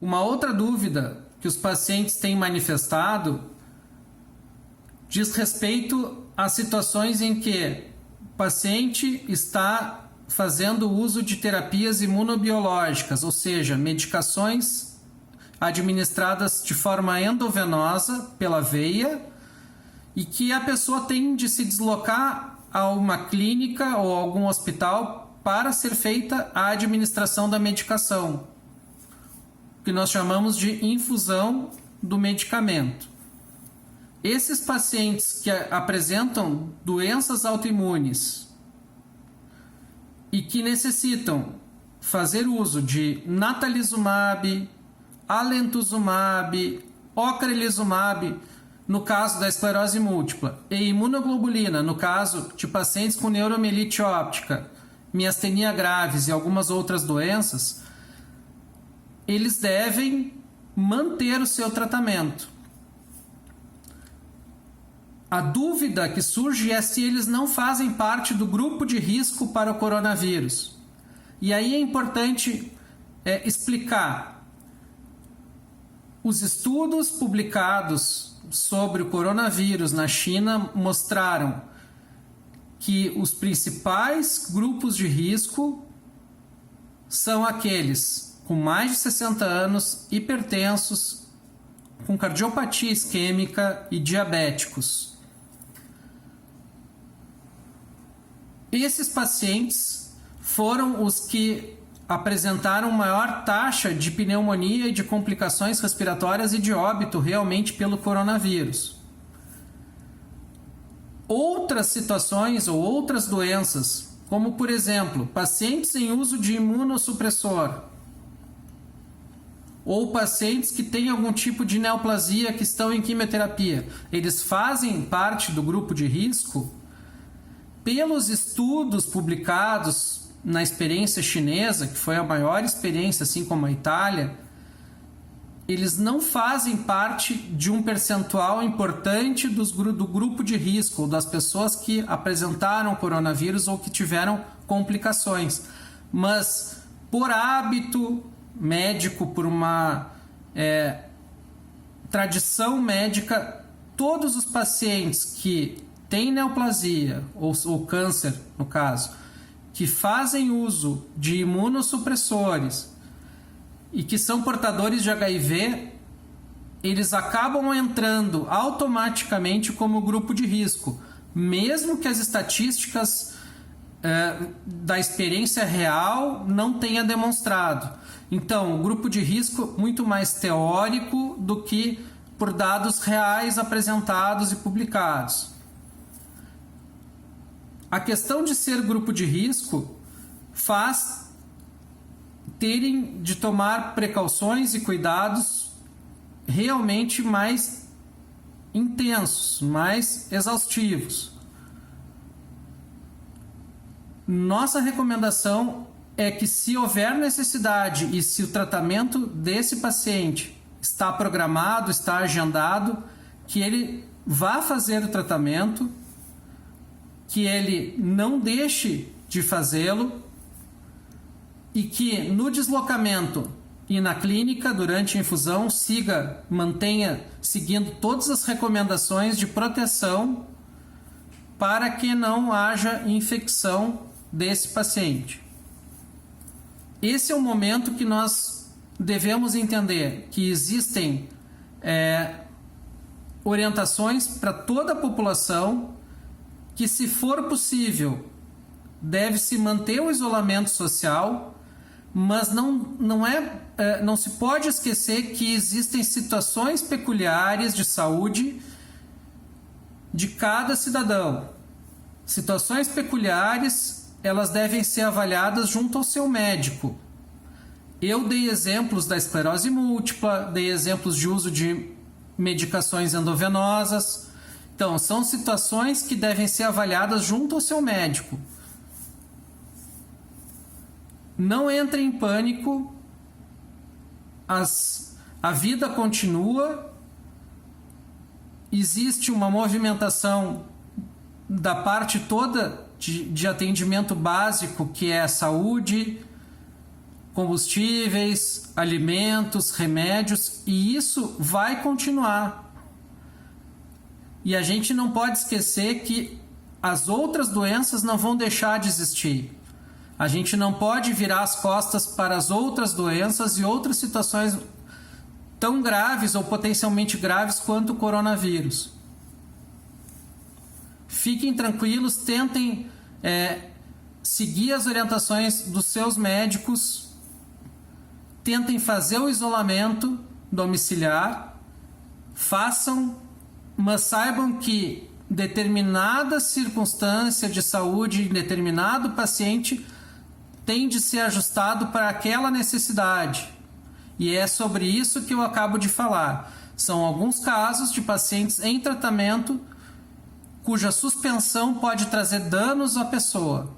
Uma outra dúvida que os pacientes têm manifestado diz respeito a situações em que o paciente está fazendo uso de terapias imunobiológicas, ou seja, medicações administradas de forma endovenosa pela veia, e que a pessoa tem de se deslocar a uma clínica ou algum hospital para ser feita a administração da medicação, que nós chamamos de infusão do medicamento. Esses pacientes que apresentam doenças autoimunes e que necessitam fazer uso de natalizumab, alemtuzumab, ocrelizumab, no caso da esclerose múltipla, e imunoglobulina, no caso de pacientes com neuromielite óptica, miastenia graves e algumas outras doenças, eles devem manter o seu tratamento. A dúvida que surge é se eles não fazem parte do grupo de risco para o coronavírus. E aí é importante explicar. Os estudos publicados sobre o coronavírus na China mostraram que os principais grupos de risco são aqueles com mais de 60 anos, hipertensos, com cardiopatia isquêmica e diabéticos. Esses pacientes foram os que apresentaram maior taxa de pneumonia e de complicações respiratórias e de óbito realmente pelo coronavírus. Outras situações ou outras doenças, como por exemplo, pacientes em uso de imunossupressor, ou pacientes que têm algum tipo de neoplasia que estão em quimioterapia, eles fazem parte do grupo de risco? Pelos estudos publicados na experiência chinesa, que foi a maior experiência, assim como a Itália, eles não fazem parte de um percentual importante do grupo de risco, das pessoas que apresentaram coronavírus ou que tiveram complicações. Mas, por hábito médico, por uma tradição médica, todos os pacientes que têm neoplasia, ou câncer, no caso, que fazem uso de imunossupressores e que são portadores de HIV, eles acabam entrando automaticamente como grupo de risco, mesmo que as estatísticas da experiência real não tenha demonstrado. Então, o grupo de risco muito mais teórico do que por dados reais apresentados e publicados. A questão de ser grupo de risco faz terem de tomar precauções e cuidados realmente mais intensos, mais exaustivos. Nossa recomendação é que, se houver necessidade e se o tratamento desse paciente está programado, está agendado, que ele vá fazer o tratamento, que ele não deixe de fazê-lo e que no deslocamento e na clínica durante a infusão mantenha seguindo todas as recomendações de proteção para que não haja infecção desse paciente. Esse é o momento que nós devemos entender que existem orientações para toda a população, que, se for possível, deve-se manter o isolamento social, mas não se pode esquecer que existem situações peculiares de saúde de cada cidadão. Situações peculiares, elas devem ser avaliadas junto ao seu médico. Eu dei exemplos da esclerose múltipla, dei exemplos de uso de medicações endovenosas. Então, são situações que devem ser avaliadas junto ao seu médico. Não entre em pânico, a vida continua, existe uma movimentação da parte toda de atendimento básico, que é a saúde, combustíveis, alimentos, remédios, e isso vai continuar. E a gente não pode esquecer que as outras doenças não vão deixar de existir. A gente não pode virar as costas para as outras doenças e outras situações tão graves ou potencialmente graves quanto o coronavírus. Fiquem tranquilos, tentem seguir as orientações dos seus médicos, tentem fazer o isolamento domiciliar, façam, mas saibam que determinada circunstância de saúde em determinado paciente tem de ser ajustado para aquela necessidade. E é sobre isso que eu acabo de falar. São alguns casos de pacientes em tratamento cuja suspensão pode trazer danos à pessoa.